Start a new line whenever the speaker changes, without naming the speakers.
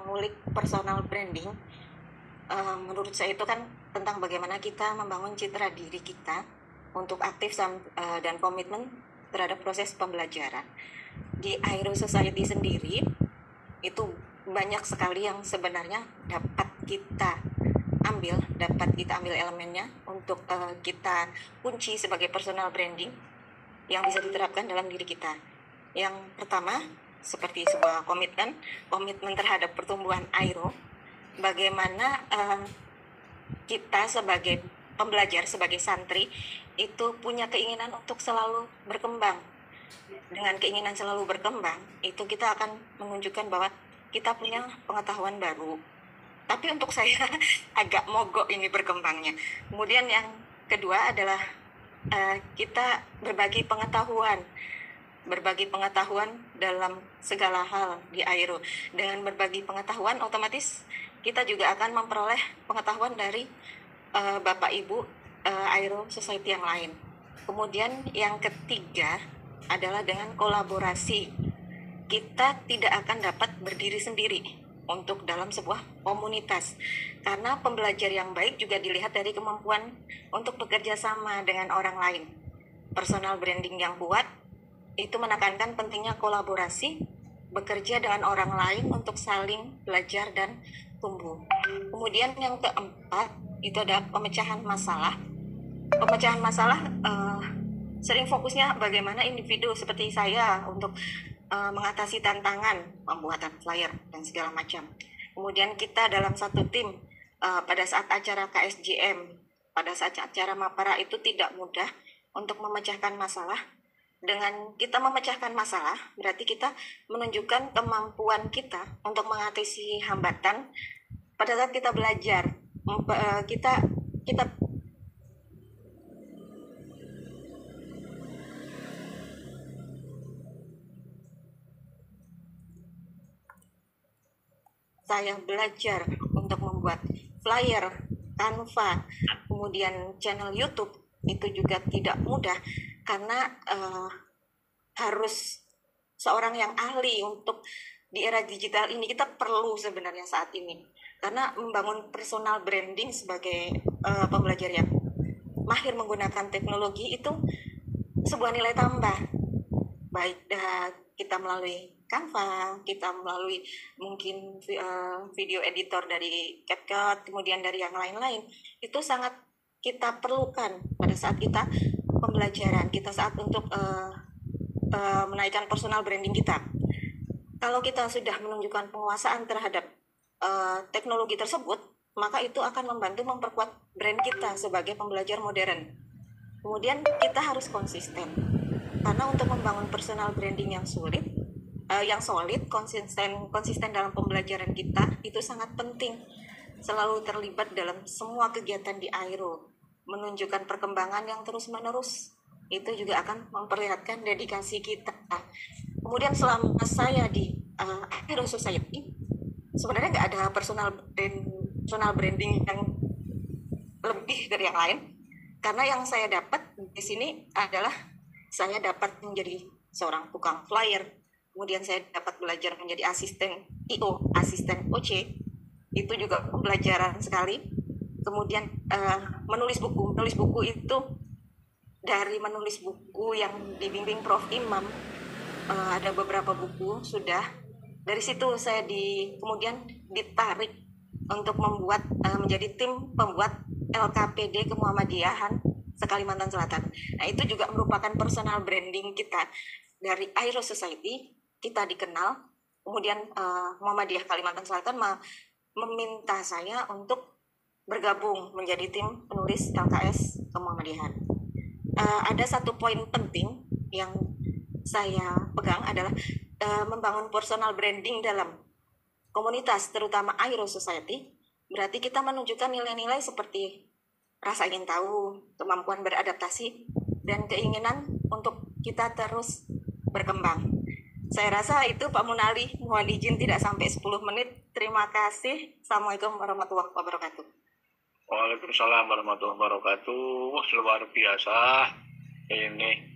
mengulik personal branding, menurut saya itu kan tentang bagaimana kita membangun citra diri kita untuk aktif dan komitmen terhadap proses pembelajaran. Di Airo Society sendiri itu banyak sekali yang sebenarnya dapat kita ambil elemennya untuk kita kunci sebagai personal branding yang bisa diterapkan dalam diri kita. Yang pertama, seperti sebuah komitmen terhadap pertumbuhan Airo, bagaimana kita sebagai pembelajar, sebagai santri itu punya keinginan untuk selalu berkembang. Dengan keinginan selalu berkembang, itu kita akan menunjukkan bahwa kita punya pengetahuan baru. Tapi untuk saya agak mogok ini berkembangnya. Kemudian yang kedua adalah kita berbagi pengetahuan dalam segala hal di Airo. Dengan berbagi pengetahuan, otomatis kita juga akan memperoleh pengetahuan dari Bapak Ibu Airo Society yang lain. Kemudian yang ketiga adalah dengan kolaborasi. Kita tidak akan dapat berdiri sendiri untuk dalam sebuah komunitas, karena pembelajar yang baik juga dilihat dari kemampuan untuk bekerja sama dengan orang lain. Personal branding yang kuat itu menekankan pentingnya kolaborasi, bekerja dengan orang lain untuk saling belajar dan tumbuh. Kemudian yang keempat itu ada pemecahan masalah. Pemecahan masalah sering fokusnya bagaimana individu seperti saya untuk mengatasi tantangan pembuatan flyer dan segala macam. Kemudian kita dalam satu tim pada saat acara KSJM, pada saat acara Mapara itu tidak mudah untuk memecahkan masalah. Dengan kita memecahkan masalah, berarti kita menunjukkan kemampuan kita untuk mengatasi hambatan pada saat kita belajar. Kita saya belajar untuk membuat flyer, Canva, kemudian channel YouTube itu juga tidak mudah karena harus seorang yang ahli untuk di era digital ini. Kita perlu sebenarnya saat ini karena membangun personal branding sebagai pembelajar yang mahir menggunakan teknologi itu sebuah nilai tambah, baik kita melalui Canva, kita melalui mungkin video editor dari CapCut, kemudian dari yang lain-lain, itu sangat kita perlukan pada saat kita pembelajaran, kita saat untuk menaikkan personal branding kita. Kalau kita sudah menunjukkan penguasaan terhadap teknologi tersebut, maka itu akan membantu memperkuat brand kita sebagai pembelajar modern. Kemudian kita harus konsisten, karena untuk membangun personal branding yang solid, konsisten dalam pembelajaran kita itu sangat penting. Selalu terlibat dalam semua kegiatan di Airo, menunjukkan perkembangan yang terus-menerus, itu juga akan memperlihatkan dedikasi kita. Kemudian selama saya di Airo Society, sebenarnya nggak ada personal branding yang lebih dari yang lain, karena yang saya dapat di sini adalah saya dapat menjadi seorang tukang flyer. Kemudian saya dapat belajar menjadi asisten IO, asisten OC, itu juga pembelajaran sekali. Kemudian menulis buku itu dari menulis buku yang dibimbing Prof. Imam, ada beberapa buku sudah. Dari situ saya kemudian ditarik untuk membuat menjadi tim pembuat LKPD Kemuhammadiyahan se-Kalimantan Selatan. Nah, itu juga merupakan personal branding kita. Dari Airo Society kita dikenal, kemudian Muhammadiyah Kalimantan Selatan meminta saya untuk bergabung menjadi tim penulis LKS Kemuhammadiyahan. Ada satu poin penting yang saya pegang adalah membangun personal branding dalam komunitas, terutama Airo Society. Berarti kita menunjukkan nilai-nilai seperti rasa ingin tahu, kemampuan beradaptasi, dan keinginan untuk kita terus berkembang. Saya rasa itu Pak Munali, mohon izin tidak sampai 10 menit. Terima kasih. Assalamualaikum warahmatullahi wabarakatuh.
Waalaikumsalam warahmatullahi wabarakatuh. Wah, luar biasa ini.